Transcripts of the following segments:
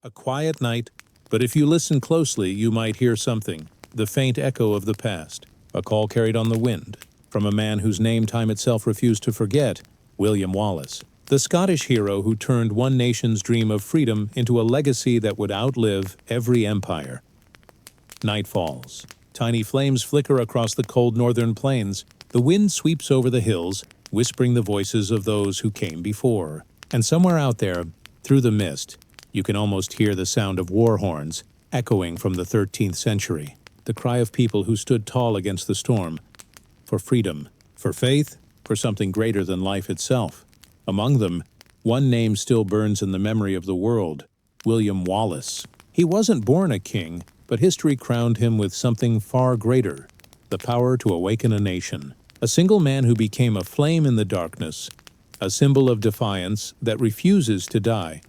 A quiet night, but if you listen closely, you might hear something, the faint echo of the past, a call carried on the wind, from a man whose name time itself refused to forget, William Wallace, the Scottish hero who turned one nation's dream of freedom into a legacy that would outlive every empire. Night falls. Tiny flames flicker across the cold northern plains. The wind sweeps over the hills, whispering the voices of those who came before. And somewhere out there, through the mist, you can almost hear the sound of war horns echoing from the 13th century, the cry of people who stood tall against the storm, for freedom, for faith, for something greater than life itself. Among them, one name still burns in the memory of the world, William Wallace. He wasn't born a king, but history crowned him with something far greater, the power to awaken a nation. A single man who became a flame in the darkness, a symbol of defiance that refuses to die.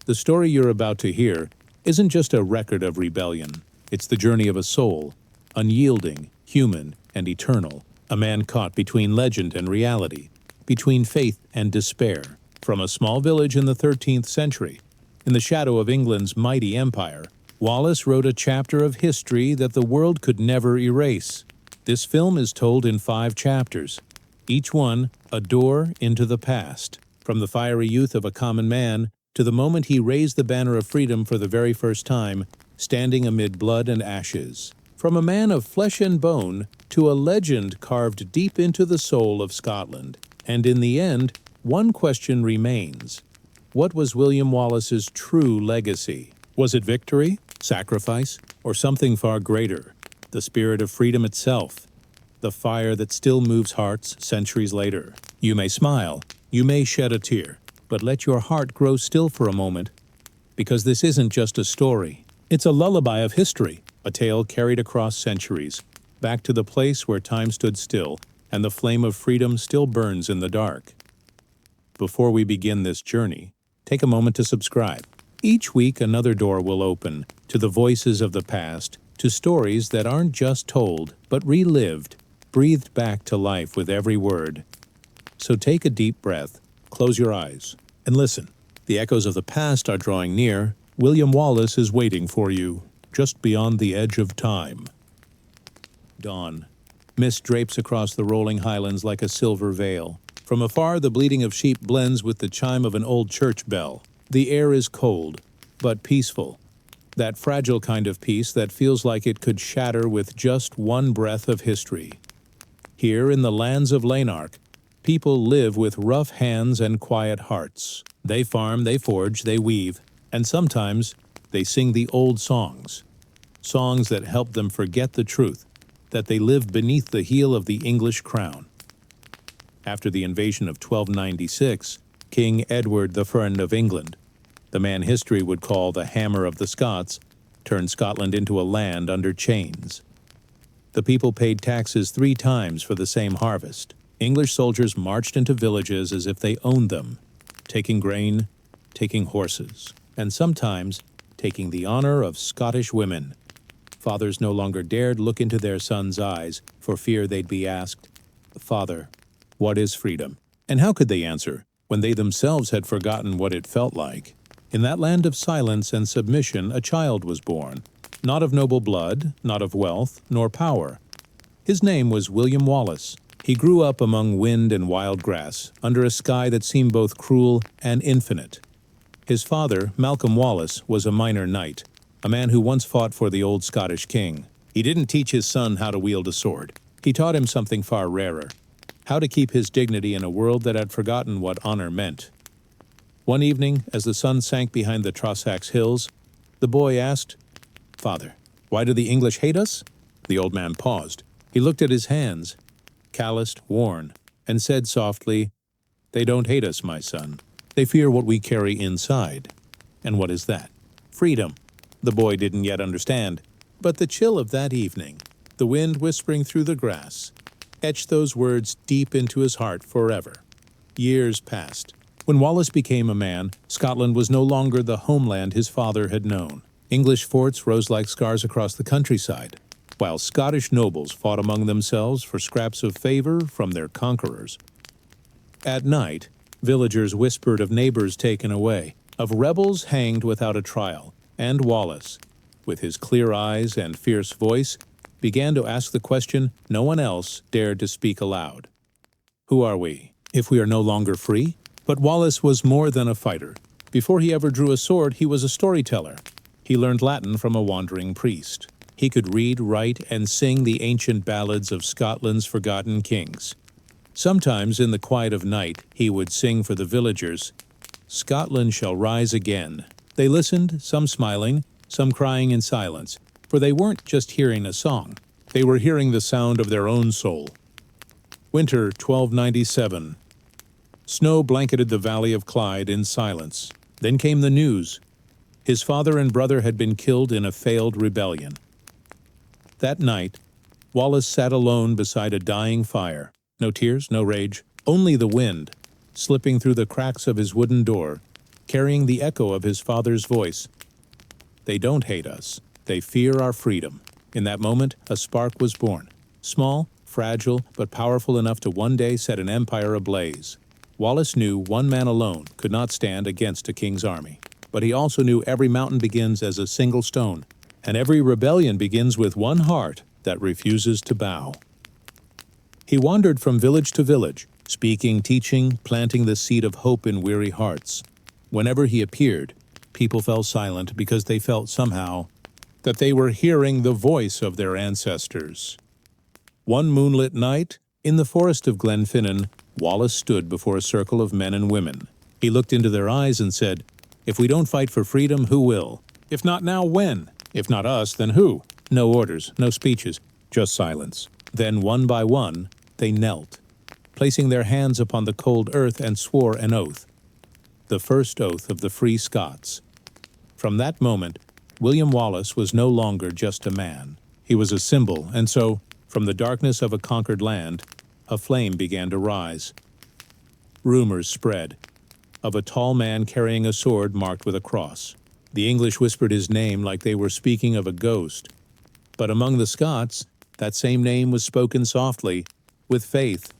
The story you're about to hear isn't just a record of rebellion. It's the journey of a soul, unyielding, human, and eternal. A man caught between legend and reality, between faith and despair. From a small village in the 13th century, in the shadow of England's mighty empire, Wallace wrote a chapter of history that the world could never erase. This film is told in 5 chapters, each one a door into the past, from the fiery youth of a common man to the moment he raised the banner of freedom for the very first time, standing amid blood and ashes. From a man of flesh and bone to a legend carved deep into the soul of Scotland. And in the end, one question remains. What was William Wallace's true legacy? Was it victory, sacrifice, or something far greater? The spirit of freedom itself, the fire that still moves hearts centuries later. You may smile, you may shed a tear, but let your heart grow still for a moment, because this isn't just a story. It's a lullaby of history, a tale carried across centuries, back to the place where time stood still and the flame of freedom still burns in the dark. Before we begin this journey, take a moment to subscribe. Each week another door will open to the voices of the past, to stories that aren't just told, but relived, breathed back to life with every word. So take a deep breath, close your eyes, and listen. The echoes of the past are drawing near. William Wallace is waiting for you, just beyond the edge of time. Dawn. Mist drapes across the rolling highlands like a silver veil. From afar, the bleating of sheep blends with the chime of an old church bell. The air is cold, but peaceful. That fragile kind of peace that feels like it could shatter with just one breath of history. Here in the lands of Lanark, people live with rough hands and quiet hearts. They farm, they forge, they weave, and sometimes they sing the old songs. Songs that help them forget the truth, that they live beneath the heel of the English crown. After the invasion of 1296, King Edward I of England, the man history would call the Hammer of the Scots, turned Scotland into a land under chains. The people paid taxes 3 times for the same harvest. English soldiers marched into villages as if they owned them, taking grain, taking horses, and sometimes taking the honor of Scottish women. Fathers no longer dared look into their sons' eyes for fear they'd be asked, "Father, what is freedom?" And how could they answer when they themselves had forgotten what it felt like? In that land of silence and submission, a child was born, not of noble blood, not of wealth, nor power. His name was William Wallace. He grew up among wind and wild grass, under a sky that seemed both cruel and infinite. His father, Malcolm Wallace, was a minor knight, a man who once fought for the old Scottish king. He didn't teach his son how to wield a sword. He taught him something far rarer, how to keep his dignity in a world that had forgotten what honor meant. One evening, as the sun sank behind the Trossachs hills, the boy asked, "Father, why do the English hate us?" The old man paused. He looked at his hands, calloused, worn, and said softly, "They don't hate us, my son. They fear what we carry inside." "And what is that?" "Freedom." The boy didn't yet understand, but the chill of that evening, the wind whispering through the grass, etched those words deep into his heart forever. Years passed. When Wallace became a man, Scotland was no longer the homeland his father had known. English forts rose like scars across the countryside, while Scottish nobles fought among themselves for scraps of favor from their conquerors. At night, villagers whispered of neighbors taken away, of rebels hanged without a trial, And Wallace, with his clear eyes and fierce voice, began to ask the question no one else dared to speak aloud. Who are we, if we are no longer free? But Wallace was more than a fighter. Before he ever drew a sword, he was a storyteller. He learned Latin from a wandering priest. He could read, write, and sing the ancient ballads of Scotland's forgotten kings. Sometimes in the quiet of night, he would sing for the villagers, "Scotland shall rise again." They listened, some smiling, some crying in silence, for they weren't just hearing a song. They were hearing the sound of their own soul. Winter 1297. Snow blanketed the valley of Clyde in silence. Then came the news. His father and brother had been killed in a failed rebellion. That night, Wallace sat alone beside a dying fire. No tears, no rage, only the wind, slipping through the cracks of his wooden door, carrying the echo of his father's voice. They don't hate us. They fear our freedom. In that moment, a spark was born. Small, fragile, but powerful enough to one day set an empire ablaze. Wallace knew one man alone could not stand against a king's army. But he also knew every mountain begins as a single stone, and every rebellion begins with one heart that refuses to bow. He wandered from village to village, speaking, teaching, planting the seed of hope in weary hearts. Whenever he appeared, people fell silent because they felt somehow that they were hearing the voice of their ancestors. One moonlit night, in the forest of Glenfinnan, Wallace stood before a circle of men and women. He looked into their eyes and said, "If we don't fight for freedom, who will? If not now, when? If not us, then who?" No orders, no speeches, just silence. Then, one by one, they knelt, placing their hands upon the cold earth, and swore an oath. The first oath of the free Scots. From that moment, William Wallace was no longer just a man. He was a symbol, and so, from the darkness of a conquered land, a flame began to rise. Rumors spread of a tall man carrying a sword marked with a cross. The English whispered his name like they were speaking of a ghost. But among the Scots, that same name was spoken softly, with faith.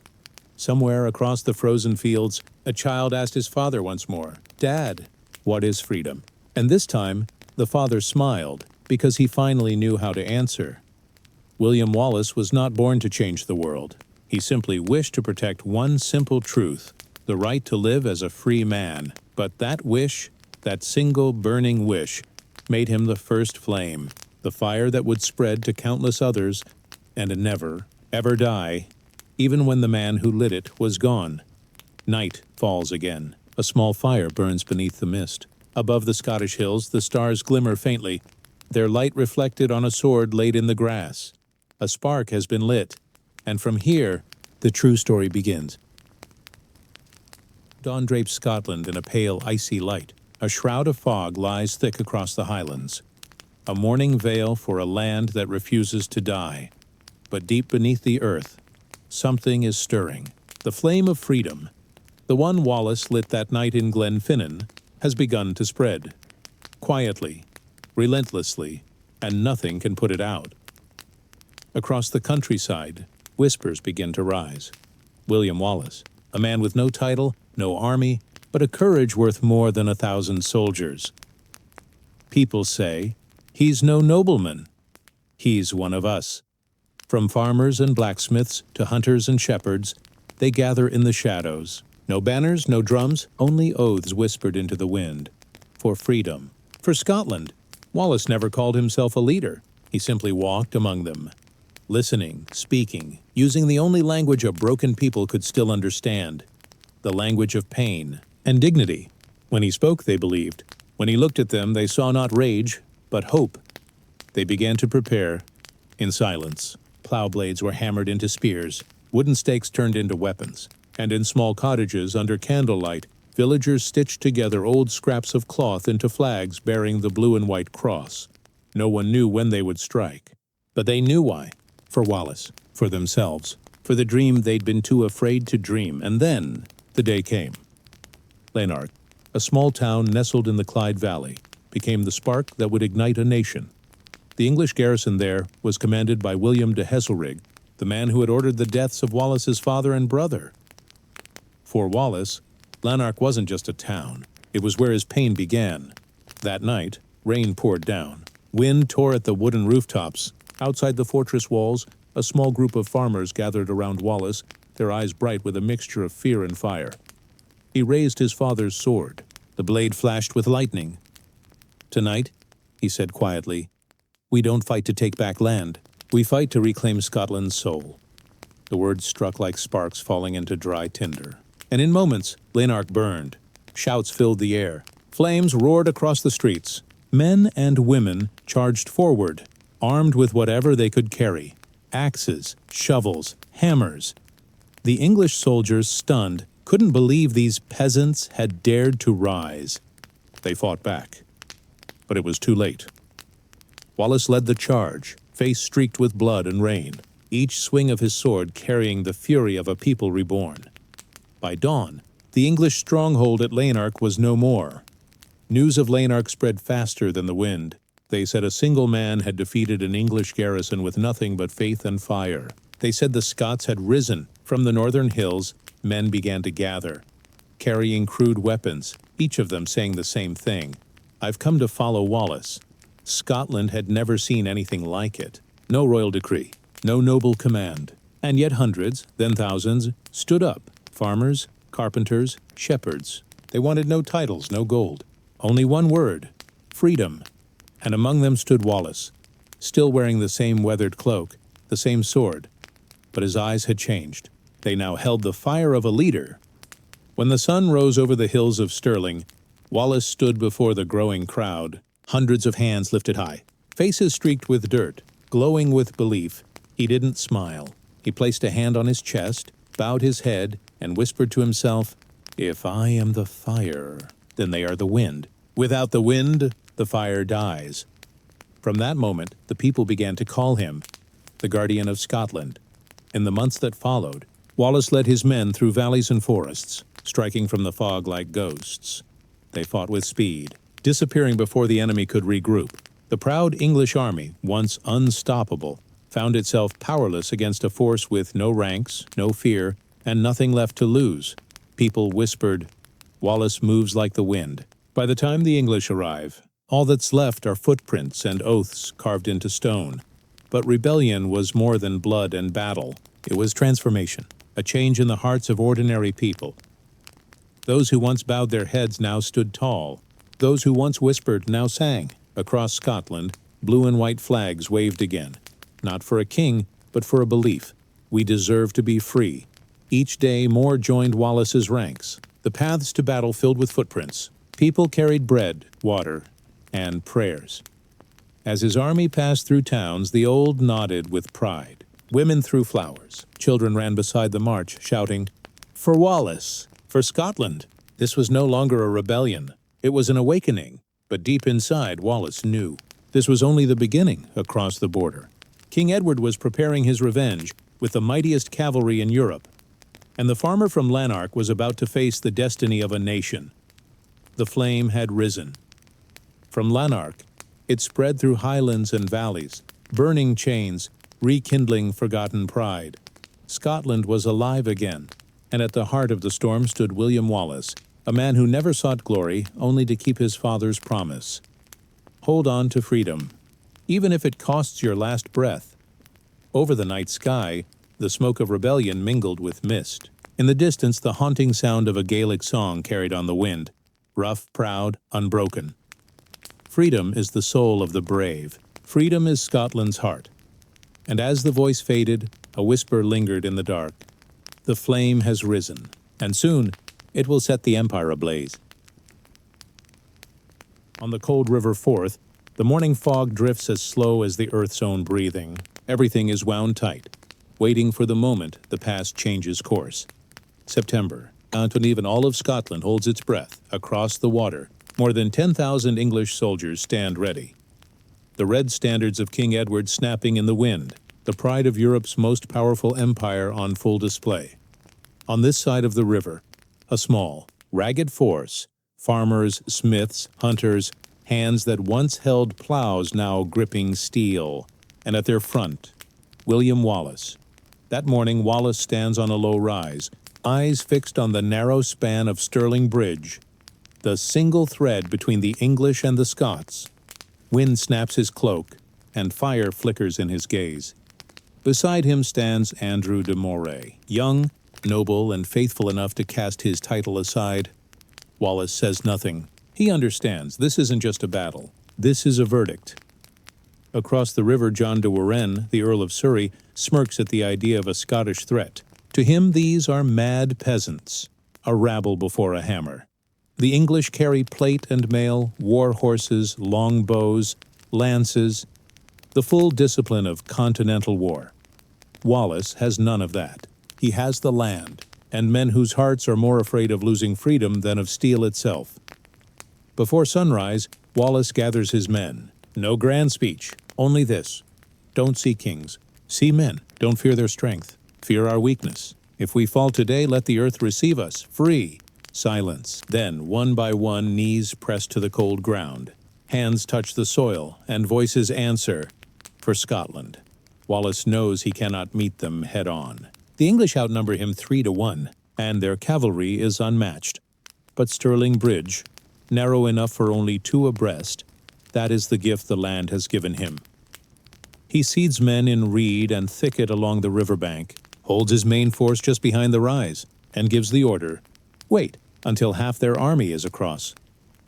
Somewhere across the frozen fields, a child asked his father once more, "Dad, what is freedom?" And this time, the father smiled, because he finally knew how to answer. William Wallace was not born to change the world. He simply wished to protect one simple truth, the right to live as a free man. But that wish, that single burning wish, made him the first flame, the fire that would spread to countless others and never, ever die, even when the man who lit it was gone. Night falls again. A small fire burns beneath the mist. Above the Scottish hills, the stars glimmer faintly, their light reflected on a sword laid in the grass. A spark has been lit, and from here, the true story begins. Dawn drapes Scotland in a pale, icy light. A shroud of fog lies thick across the highlands, a mourning veil for a land that refuses to die. But deep beneath the earth, something is stirring. The flame of freedom, the one Wallace lit that night in Glenfinnan, has begun to spread. Quietly, relentlessly, and nothing can put it out. Across the countryside, whispers begin to rise. William Wallace, a man with no title, no army, but a courage worth more than 1,000 soldiers. People say, he's no nobleman. He's one of us. From farmers and blacksmiths to hunters and shepherds, they gather in the shadows. No banners, no drums, only oaths whispered into the wind. For freedom. For Scotland. Wallace never called himself a leader. He simply walked among them, listening, speaking, using the only language a broken people could still understand, the language of pain and dignity. When he spoke, they believed. When he looked at them, they saw not rage, but hope. They began to prepare in silence. Plow blades were hammered into spears, wooden stakes turned into weapons, and in small cottages under candlelight, villagers stitched together old scraps of cloth into flags bearing the blue and white cross. No one knew when they would strike, but they knew why. For Wallace, for themselves, for the dream they'd been too afraid to dream. And then the day came. Lanark, a small town nestled in the Clyde Valley, became the spark that would ignite a nation. The English garrison there was commanded by William de Heselrigg, the man who had ordered the deaths of Wallace's father and brother. For Wallace, Lanark wasn't just a town. It was where his pain began. That night, Rain poured down. Wind tore at the wooden rooftops. Outside the fortress walls, a small group of farmers gathered around Wallace, their eyes bright with a mixture of fear and fire. He raised his father's sword. The blade flashed with lightning. "Tonight," he said quietly, "we don't fight to take back land. We fight to reclaim Scotland's soul." The words struck like sparks falling into dry tinder. And in moments, Lanark burned. Shouts filled the air. Flames roared across the streets. Men and women charged forward, armed with whatever they could carry: axes, shovels, hammers. The English soldiers, stunned, couldn't believe these peasants had dared to rise. They fought back. But it was too late. Wallace led the charge, face streaked with blood and rain, each swing of his sword carrying the fury of a people reborn. By dawn, the English stronghold at Lanark was no more. News of Lanark spread faster than the wind. They said a single man had defeated an English garrison with nothing but faith and fire. They said the Scots had risen. From the northern hills, men began to gather, carrying crude weapons, each of them saying the same thing: "I've come to follow Wallace." Scotland had never seen anything like it. No royal decree, no noble command. And yet hundreds, then thousands, stood up: farmers, carpenters, shepherds. They wanted no titles, no gold. Only one word: freedom. And among them stood Wallace, still wearing the same weathered cloak, the same sword. But his eyes had changed. They now held the fire of a leader. When the sun rose over the hills of Stirling, Wallace stood before the growing crowd, hundreds of hands lifted high, faces streaked with dirt, glowing with belief. He didn't smile. He placed a hand on his chest, bowed his head, and whispered to himself, "If I am the fire, then they are the wind. Without the wind, the fire dies." From that moment, the people began to call him the Guardian of Scotland. In the months that followed, Wallace led his men through valleys and forests, striking from the fog like ghosts. They fought with speed, disappearing before the enemy could regroup. The proud English army, once unstoppable, found itself powerless against a force with no ranks, no fear, and nothing left to lose. People whispered, "Wallace moves like the wind." By the time the English arrive, all that's left are footprints and oaths carved into stone. But rebellion was more than blood and battle. It was transformation, a change in the hearts of ordinary people. Those who once bowed their heads now stood tall. Those who once whispered now sang. Across Scotland, blue and white flags waved again. Not for a king, but for a belief. We deserve to be free. Each day more joined Wallace's ranks. The paths to battle filled with footprints. People carried bread, water, and prayers. As his army passed through towns, the old nodded with pride. Women threw flowers. Children ran beside the march, shouting, "For Wallace! For Scotland!" This was no longer a rebellion. It was an awakening. But deep inside, Wallace knew. This was only the beginning across the border. King Edward was preparing his revenge with the mightiest cavalry in Europe. And the farmer from Lanark was about to face the destiny of a nation. The flame had risen. From Lanark, it spread through highlands and valleys, burning chains, rekindling forgotten pride. Scotland was alive again, and at the heart of the storm stood William Wallace, a man who never sought glory, only to keep his father's promise. Hold on to freedom, even if it costs your last breath. Over the night sky, the smoke of rebellion mingled with mist. In the distance, the haunting sound of a Gaelic song carried on the wind, rough, proud, unbroken. Freedom is the soul of the brave. Freedom is Scotland's heart. And as the voice faded, a whisper lingered in the dark. The flame has risen, and soon it will set the empire ablaze. On the cold river Forth, the morning fog drifts as slow as the earth's own breathing. Everything is wound tight, waiting for the moment the past changes course. September, and even all of Scotland holds its breath. Across the water, more than 10,000 English soldiers stand ready. The red standards of King Edward snapping in the wind, the pride of Europe's most powerful empire on full display. On this side of the river, a small, ragged force, farmers, smiths, hunters, hands that once held plows now gripping steel. And at their front, William Wallace. That morning, Wallace stands on a low rise, eyes fixed on the narrow span of Stirling Bridge, the single thread between the English and the Scots. Wind snaps his cloak, and fire flickers in his gaze. Beside him stands Andrew de Moray, young, noble, and faithful enough to cast his title aside. Wallace says nothing. He understands this isn't just a battle. This is a verdict. Across the river, John de Warenne, the Earl of Surrey, smirks at the idea of a Scottish threat. To him, these are mad peasants, a rabble before a hammer. The English carry plate and mail, war horses, long bows, lances, the full discipline of continental war. Wallace has none of that. He has the land, and men whose hearts are more afraid of losing freedom than of steel itself. Before sunrise, Wallace gathers his men. No grand speech, only this: don't see kings, see men, don't fear their strength, fear our weakness. If we fall today, let the earth receive us, free. Silence. Then, one by one, knees press to the cold ground. Hands touch the soil, and voices answer, for Scotland. Wallace knows he cannot meet them head-on. The English outnumber him 3-1, and their cavalry is unmatched. But Stirling Bridge, narrow enough for only 2 abreast, that is the gift the land has given him. He seeds men in reed and thicket along the riverbank, holds his main force just behind the rise, and gives the order, wait until half their army is across.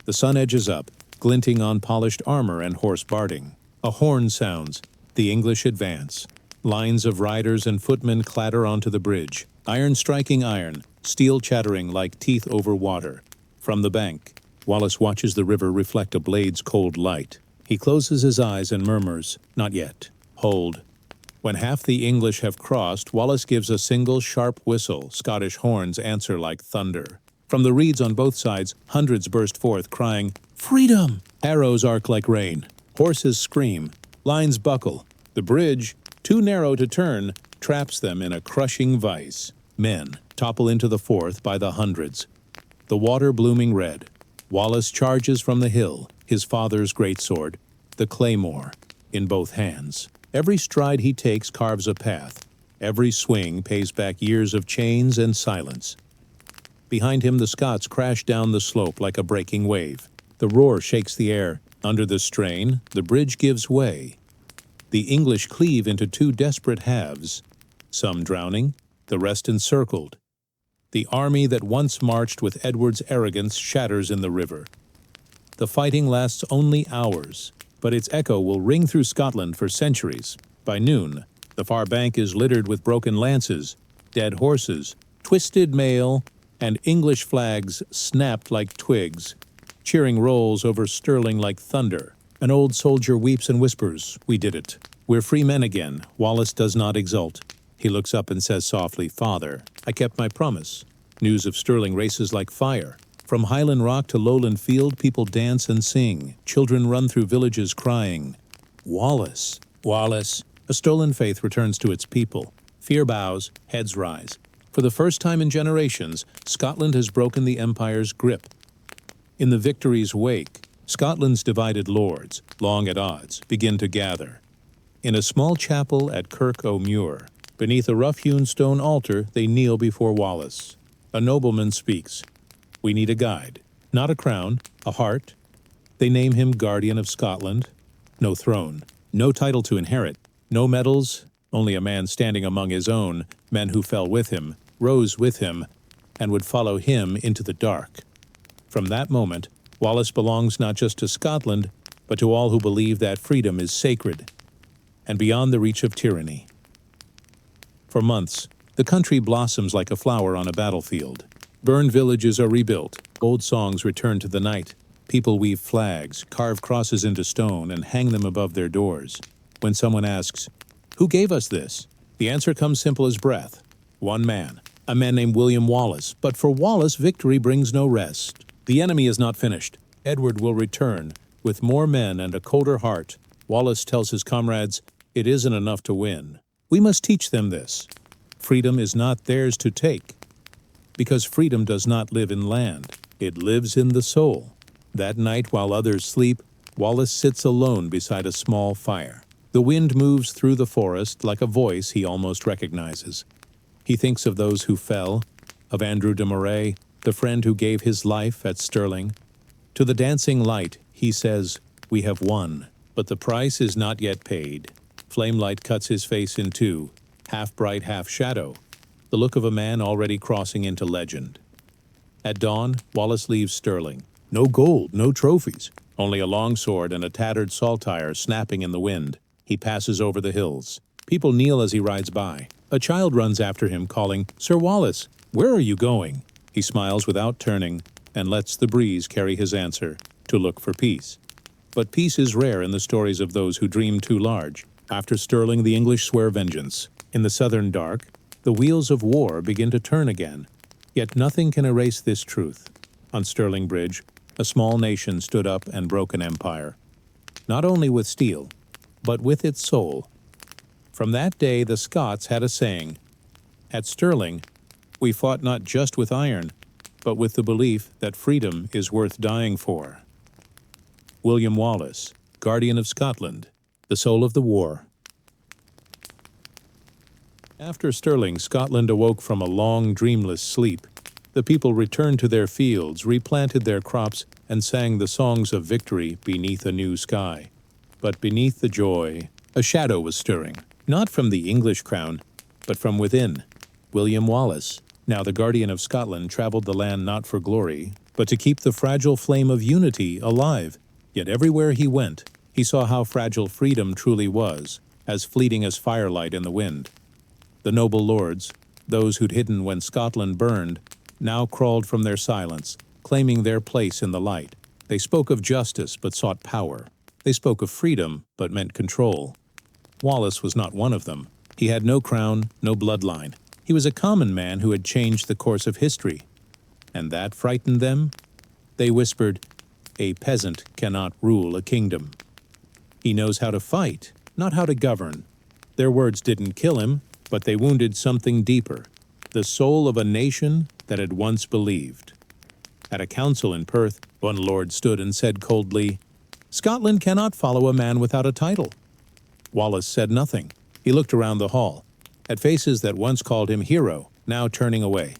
The sun edges up, glinting on polished armor and horse barding. A horn sounds. The English advance. Lines of riders and footmen clatter onto the bridge, iron striking iron, steel chattering like teeth over water. From the bank, Wallace watches the river reflect a blade's cold light. He closes his eyes and murmurs, not yet. Hold. When half the English have crossed, Wallace gives a single sharp whistle. Scottish horns answer like thunder. From the reeds on both sides, hundreds burst forth, crying, "Freedom!" Arrows arc like rain. Horses scream. Lines buckle. The bridge, too narrow to turn, traps them in a crushing vice. Men topple into the Forth by the hundreds. The water blooming red. Wallace charges from the hill, his father's greatsword, the claymore, in both hands. Every stride he takes carves a path. Every swing pays back years of chains and silence. Behind him, the Scots crash down the slope like a breaking wave. The roar shakes the air. Under the strain, the bridge gives way. The English cleave into 2 desperate halves, some drowning, the rest encircled. The army that once marched with Edward's arrogance shatters in the river. The fighting lasts only hours, but its echo will ring through Scotland for centuries. By noon, the far bank is littered with broken lances, dead horses, twisted mail, and English flags snapped like twigs. Cheering rolls over Stirling like thunder. An old soldier weeps and whispers, "We did it. We're free men again." Wallace does not exult. He looks up and says softly, "Father, I kept my promise." News of Stirling races like fire. From highland rock to lowland field, people dance and sing. Children run through villages crying, "Wallace! Wallace!" A stolen faith returns to its people. Fear bows, heads rise. For the first time in generations, Scotland has broken the Empire's grip. In the victory's wake, Scotland's divided lords, long at odds, begin to gather. In a small chapel at Kirk o' Muir, beneath a rough-hewn stone altar, they kneel before Wallace. A nobleman speaks. We need a guide, not a crown, a heart. They name him Guardian of Scotland. No throne, no title to inherit, no medals, only a man standing among his own, men who fell with him, rose with him, and would follow him into the dark. From that moment, Wallace belongs not just to Scotland, but to all who believe that freedom is sacred and beyond the reach of tyranny. For months, the country blossoms like a flower on a battlefield. Burned villages are rebuilt, old songs return to the night. People weave flags, carve crosses into stone, and hang them above their doors. When someone asks, "Who gave us this?" the answer comes simple as breath. One man, a man named William Wallace. But for Wallace, victory brings no rest. The enemy is not finished. Edward will return, with more men and a colder heart. Wallace tells his comrades, it isn't enough to win. We must teach them this. Freedom is not theirs to take, because freedom does not live in land. It lives in the soul. That night, while others sleep, Wallace sits alone beside a small fire. The wind moves through the forest like a voice he almost recognizes. He thinks of those who fell, of Andrew de Moray, the friend who gave his life at Stirling. To the dancing light, he says, "We have won." But the price is not yet paid. Flamelight cuts his face in two, half bright, half shadow, the look of a man already crossing into legend. At dawn, Wallace leaves Stirling. No gold, no trophies, only a long sword and a tattered saltire snapping in the wind. He passes over the hills. People kneel as he rides by. A child runs after him, calling, "Sir Wallace, where are you going?" He smiles without turning and lets the breeze carry his answer, to look for peace. But peace is rare in the stories of those who dream too large. After Stirling, the English swear vengeance. In the southern dark, the wheels of war begin to turn again. Yet nothing can erase this truth. On Stirling Bridge, a small nation stood up and broke an empire. Not only with steel, but with its soul. From that day, the Scots had a saying. At Stirling, we fought not just with iron, but with the belief that freedom is worth dying for. William Wallace, Guardian of Scotland, the soul of the war. After Stirling, Scotland awoke from a long, dreamless sleep. The people returned to their fields, replanted their crops, and sang the songs of victory beneath a new sky. But beneath the joy, a shadow was stirring, not from the English crown, but from within. William Wallace, now the Guardian of Scotland, traveled the land not for glory, but to keep the fragile flame of unity alive. Yet everywhere he went, he saw how fragile freedom truly was, as fleeting as firelight in the wind. The noble lords, those who'd hidden when Scotland burned, now crawled from their silence, claiming their place in the light. They spoke of justice but sought power. They spoke of freedom but meant control. Wallace was not one of them. He had no crown, no bloodline. He was a common man who had changed the course of history. And that frightened them? They whispered, "A peasant cannot rule a kingdom. He knows how to fight, not how to govern." Their words didn't kill him, but they wounded something deeper, the soul of a nation that had once believed. At a council in Perth, one lord stood and said coldly, "Scotland cannot follow a man without a title." Wallace said nothing. He looked around the hall, at faces that once called him hero, now turning away.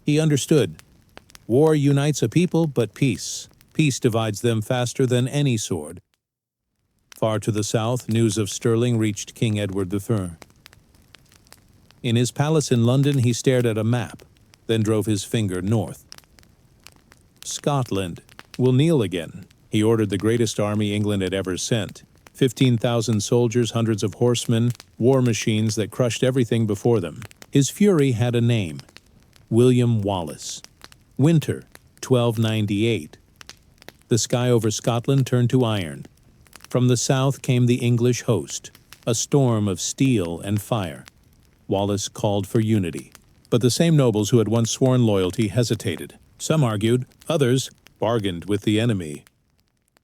He understood. War unites a people, but peace divides them faster than any sword. Far to the south, news of Stirling reached King Edward III. In his palace in London, he stared at a map, then drove his finger north. Scotland will kneel again. He ordered the greatest army England had ever sent. 15,000 soldiers, hundreds of horsemen, war machines that crushed everything before them. His fury had a name, William Wallace. Winter, 1298. The sky over Scotland turned to iron. From the south came the English host, a storm of steel and fire. Wallace called for unity. But the same nobles who had once sworn loyalty hesitated. Some argued, others bargained with the enemy.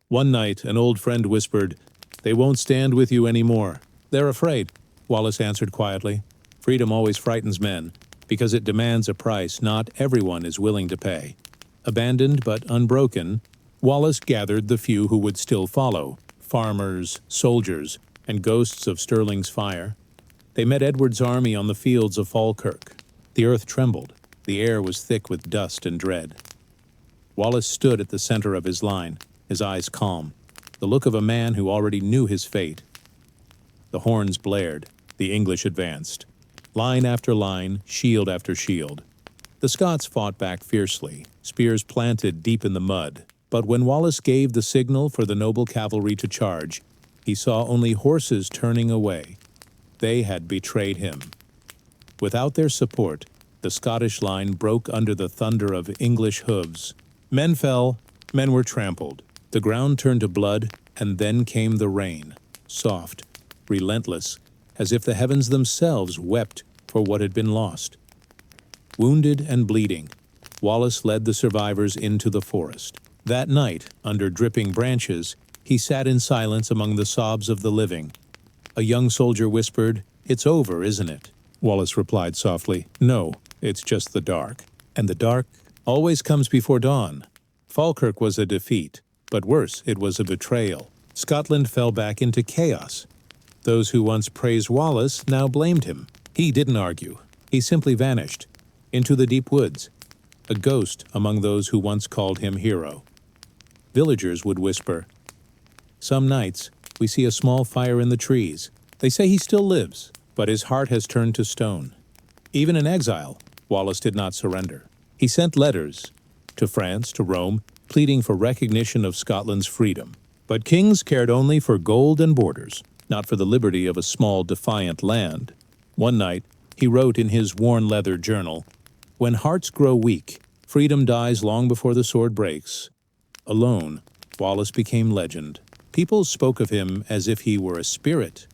One night, an old friend whispered, "They won't stand with you anymore. They're afraid," Wallace answered quietly. "Freedom always frightens men, because it demands a price not everyone is willing to pay." Abandoned but unbroken, Wallace gathered the few who would still follow, farmers, soldiers, and ghosts of Stirling's fire. They met Edward's army on the fields of Falkirk. The earth trembled. The air was thick with dust and dread. Wallace stood at the center of his line, his eyes calm, the look of a man who already knew his fate. The horns blared. The English advanced. Line after line, shield after shield. The Scots fought back fiercely, spears planted deep in the mud. But when Wallace gave the signal for the noble cavalry to charge, he saw only horses turning away. They had betrayed him. Without their support, the Scottish line broke under the thunder of English hooves. Men fell, men were trampled. The ground turned to blood, and then came the rain, soft, relentless, as if the heavens themselves wept for what had been lost. Wounded and bleeding, Wallace led the survivors into the forest. That night, under dripping branches, he sat in silence among the sobs of the living. A young soldier whispered, "It's over, isn't it?" Wallace replied softly, "No, it's just the dark. And the dark always comes before dawn." Falkirk was a defeat, but worse, it was a betrayal. Scotland fell back into chaos. Those who once praised Wallace now blamed him. He didn't argue. He simply vanished into the deep woods, a ghost among those who once called him hero. Villagers would whisper, Some nights, we see a small fire in the trees. They say he still lives, but his heart has turned to stone. Even in exile, Wallace did not surrender. He sent letters to France, to Rome, pleading for recognition of Scotland's freedom. But kings cared only for gold and borders, not for the liberty of a small, defiant land. One night, he wrote in his worn leather journal, "When hearts grow weak, freedom dies long before the sword breaks." Alone, Wallace became legend. People spoke of him as if he were a spirit,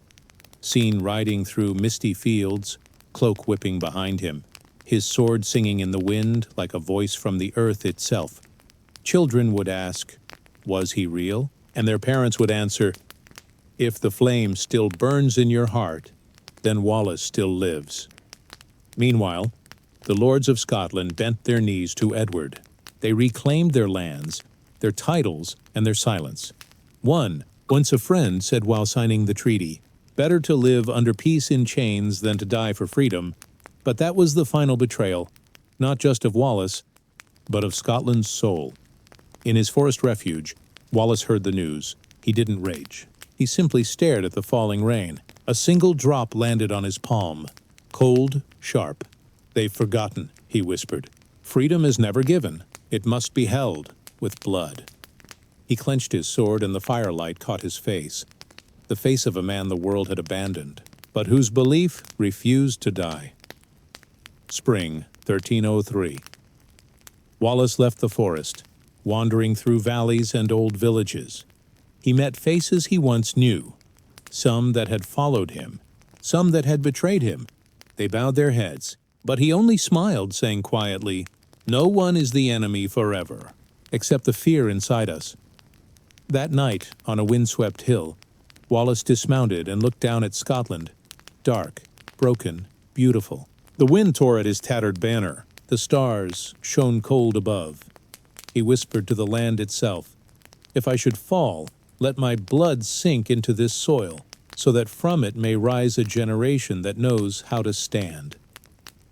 seen riding through misty fields, cloak whipping behind him, his sword singing in the wind like a voice from the earth itself. Children would ask, "Was he real?" And their parents would answer, "If the flame still burns in your heart, then Wallace still lives." Meanwhile, the lords of Scotland bent their knees to Edward. They reclaimed their lands, their titles, and their silence. Once a friend said while signing the treaty, "Better to live under peace in chains than to die for freedom." But that was the final betrayal, not just of Wallace, but of Scotland's soul. In his forest refuge, Wallace heard the news. He didn't rage. He simply stared at the falling rain. A single drop landed on his palm. Cold, sharp. "They've forgotten," he whispered. "Freedom is never given. It must be held with blood." He clenched his sword, and the firelight caught his face. The face of a man the world had abandoned, but whose belief refused to die. Spring, 1303. Wallace left the forest, wandering through valleys and old villages. He met faces he once knew, some that had followed him, some that had betrayed him. They bowed their heads, but he only smiled, saying quietly, "No one is the enemy forever, except the fear inside us." That night, on a windswept hill, Wallace dismounted and looked down at Scotland, dark, broken, beautiful. The wind tore at his tattered banner. The stars shone cold above. He whispered to the land itself, "If I should fall, let my blood sink into this soil, so that from it may rise a generation that knows how to stand."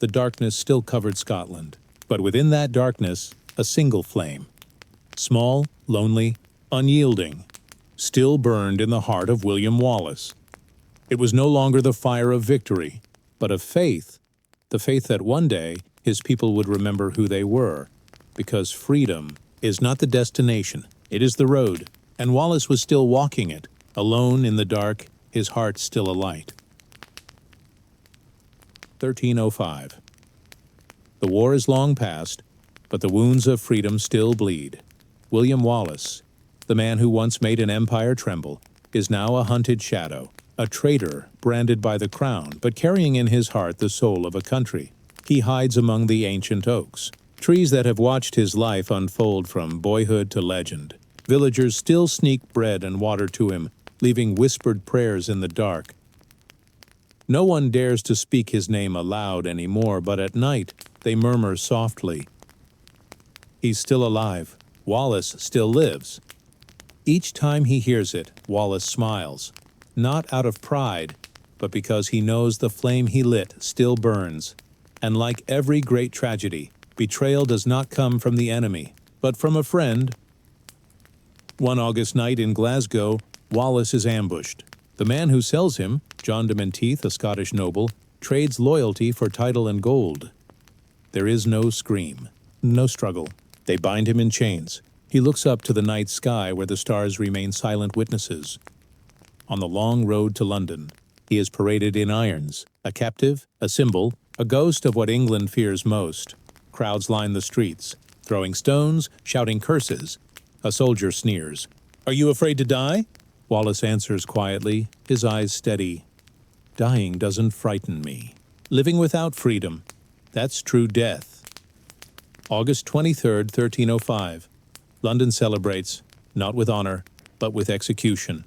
The darkness still covered Scotland, but within that darkness, a single flame. Small, lonely, unyielding, still burned in the heart of William Wallace. It was no longer the fire of victory, but of faith, the faith that one day his people would remember who they were, because freedom is not the destination, it is the road, and Wallace was still walking it, alone in the dark, his heart still alight. 1305. The war is long past, but the wounds of freedom still bleed. William Wallace, the man who once made an empire tremble, is now a hunted shadow, a traitor branded by the crown, but carrying in his heart the soul of a country. He hides among the ancient oaks, trees that have watched his life unfold from boyhood to legend. Villagers still sneak bread and water to him, leaving whispered prayers in the dark. No one dares to speak his name aloud anymore, but at night they murmur softly, "He's still alive. Wallace still lives." Each time he hears it, Wallace smiles, not out of pride, but because he knows the flame he lit still burns. And like every great tragedy, betrayal does not come from the enemy, but from a friend. One August night in Glasgow, Wallace is ambushed. The man who sells him, John de Menteith, a Scottish noble, trades loyalty for title and gold. There is no scream, no struggle. They bind him in chains. He looks up to the night sky where the stars remain silent witnesses. On the long road to London, he is paraded in irons, a captive, a symbol, a ghost of what England fears most. Crowds line the streets, throwing stones, shouting curses. A soldier sneers. "Are you afraid to die?" Wallace answers quietly, his eyes steady. "Dying doesn't frighten me. Living without freedom, that's true death." August 23rd, 1305. London celebrates, not with honor, but with execution.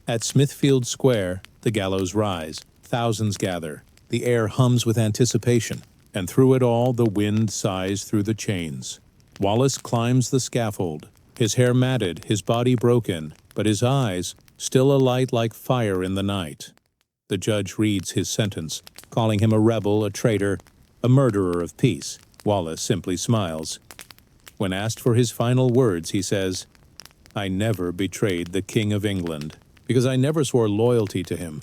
At Smithfield Square, the gallows rise. Thousands gather. The air hums with anticipation, and through it all the wind sighs through the chains. Wallace climbs the scaffold, his hair matted, his body broken, but his eyes still alight like fire in the night. The judge reads his sentence, calling him a rebel, a traitor, a murderer of peace. Wallace simply smiles. When asked for his final words, he says, I never betrayed the King of England, because I never swore loyalty to him.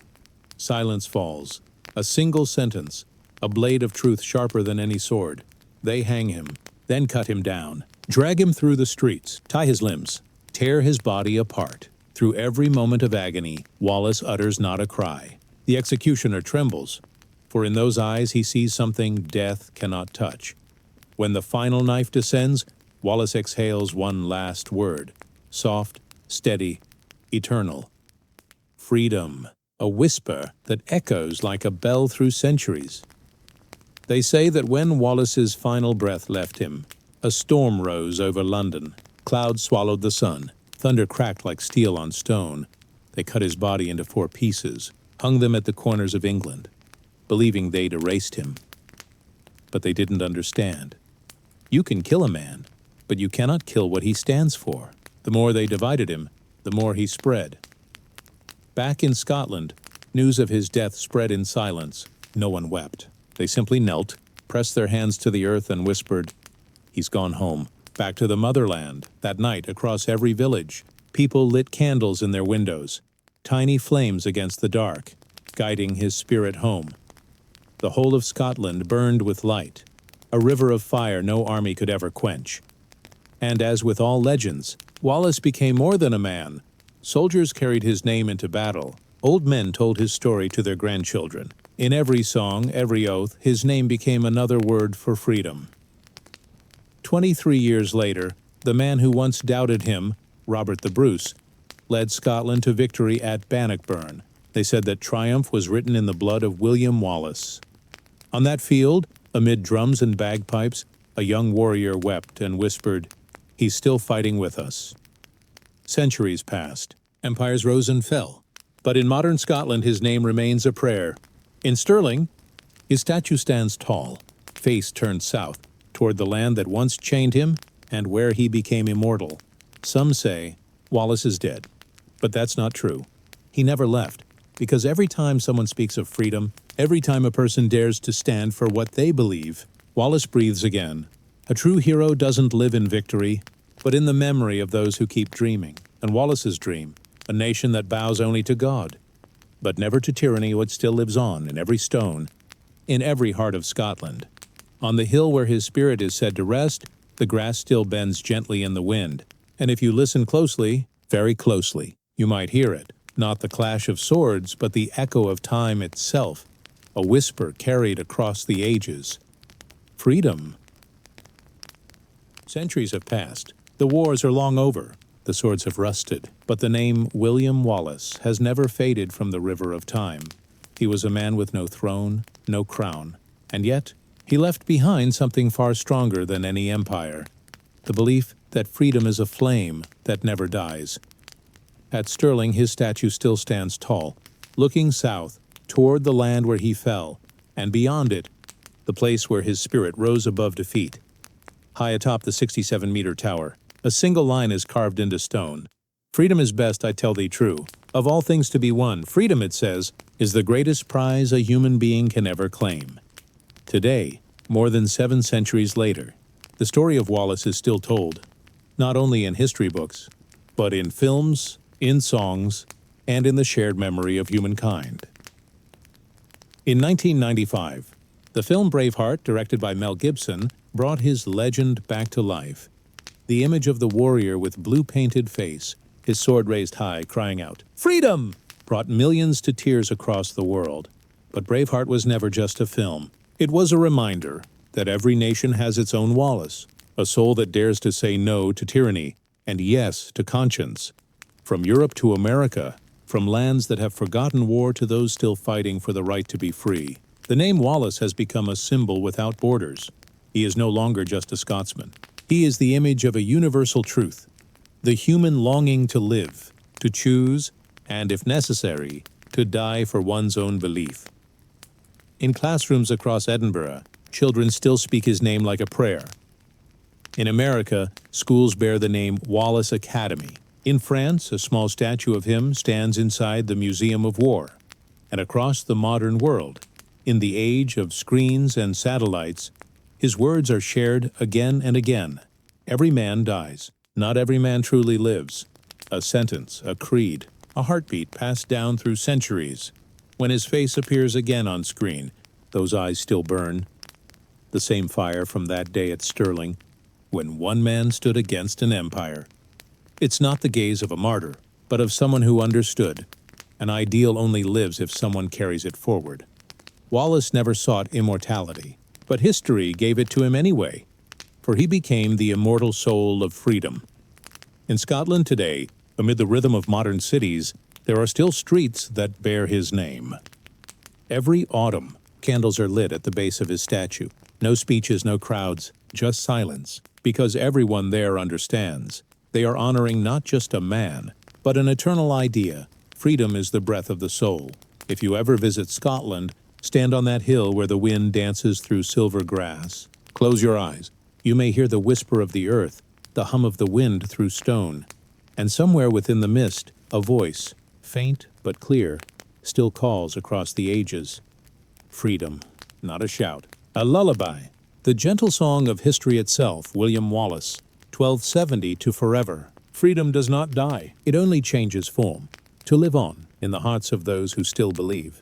Silence falls. A single sentence, a blade of truth sharper than any sword. They hang him, then cut him down, drag him through the streets, tie his limbs, tear his body apart. Through every moment of agony, Wallace utters not a cry. The executioner trembles, for in those eyes he sees something death cannot touch. When the final knife descends, Wallace exhales one last word, soft, steady, eternal. Freedom, a whisper that echoes like a bell through centuries. They say that when Wallace's final breath left him, a storm rose over London. Clouds swallowed the sun. Thunder cracked like steel on stone. They cut his body into 4 pieces, hung them at the corners of England, believing they'd erased him. But they didn't understand. You can kill a man, but you cannot kill what he stands for. The more they divided him, the more he spread. Back in Scotland, news of his death spread in silence. No one wept. They simply knelt, pressed their hands to the earth, and whispered, "He's gone home." Back to the motherland. That night, across every village, people lit candles in their windows, tiny flames against the dark, guiding his spirit home. The whole of Scotland burned with light, a river of fire no army could ever quench. And as with all legends, Wallace became more than a man. Soldiers carried his name into battle. Old men told his story to their grandchildren. In every song, every oath, his name became another word for freedom. 23 years later, the man who once doubted him, Robert the Bruce, led Scotland to victory at Bannockburn. They said that triumph was written in the blood of William Wallace. On that field, amid drums and bagpipes, a young warrior wept and whispered, "He's still fighting with us." Centuries passed. Empires rose and fell. But in modern Scotland, his name remains a prayer. In Stirling, his statue stands tall, face turned south, toward the land that once chained him and where he became immortal. Some say Wallace is dead, but that's not true. He never left, because every time someone speaks of freedom, every time a person dares to stand for what they believe, Wallace breathes again. A true hero doesn't live in victory, but in the memory of those who keep dreaming. And Wallace's dream, a nation that bows only to God, but never to tyranny, what still lives on in every stone, in every heart of Scotland. On the hill where his spirit is said to rest, the grass still bends gently in the wind. And if you listen closely, very closely, you might hear it. Not the clash of swords, but the echo of time itself, a whisper carried across the ages. Freedom. Centuries have passed. The wars are long over. The swords have rusted. But the name William Wallace has never faded from the river of time. He was a man with no throne, no crown. And yet, he left behind something far stronger than any empire. The belief that freedom is a flame that never dies. At Stirling, his statue still stands tall, looking south, toward the land where he fell, and beyond it, the place where his spirit rose above defeat. High atop the 67-meter tower, a single line is carved into stone. "Freedom is best, I tell thee true. Of all things to be won, freedom," it says, "is the greatest prize a human being can ever claim." Today, more than 7 centuries later, the story of Wallace is still told, not only in history books, but in films, in songs, and in the shared memory of humankind. In 1995, the film Braveheart, directed by Mel Gibson, brought his legend back to life. The image of the warrior with blue-painted face, his sword raised high, crying out, "Freedom!" brought millions to tears across the world. But Braveheart was never just a film. It was a reminder that every nation has its own Wallace, a soul that dares to say no to tyranny and yes to conscience. From Europe to America, from lands that have forgotten war to those still fighting for the right to be free, the name Wallace has become a symbol without borders. He is no longer just a Scotsman. He is the image of a universal truth, the human longing to live, to choose, and if necessary, to die for one's own belief. In classrooms across Edinburgh, children still speak his name like a prayer. In America, schools bear the name Wallace Academy. In France, a small statue of him stands inside the Museum of War. And across the modern world, in the age of screens and satellites, his words are shared again and again. Every man dies. Not every man truly lives. A sentence, a creed, a heartbeat passed down through centuries. When his face appears again on screen, those eyes still burn. The same fire from that day at Stirling, when one man stood against an empire. It's not the gaze of a martyr, but of someone who understood. An ideal only lives if someone carries it forward. Wallace never sought immortality, but history gave it to him anyway, for he became the immortal soul of freedom. In Scotland today, amid the rhythm of modern cities, there are still streets that bear his name. Every autumn, candles are lit at the base of his statue. No speeches, no crowds, just silence, because everyone there understands. They are honoring not just a man, but an eternal idea. Freedom is the breath of the soul. If you ever visit Scotland, stand on that hill where the wind dances through silver grass. Close your eyes. You may hear the whisper of the earth, the hum of the wind through stone. And somewhere within the mist, a voice, faint but clear, still calls across the ages. Freedom, not a shout, a lullaby. The gentle song of history itself, William Wallace, 1270 to forever. Freedom does not die, it only changes form, to live on in the hearts of those who still believe.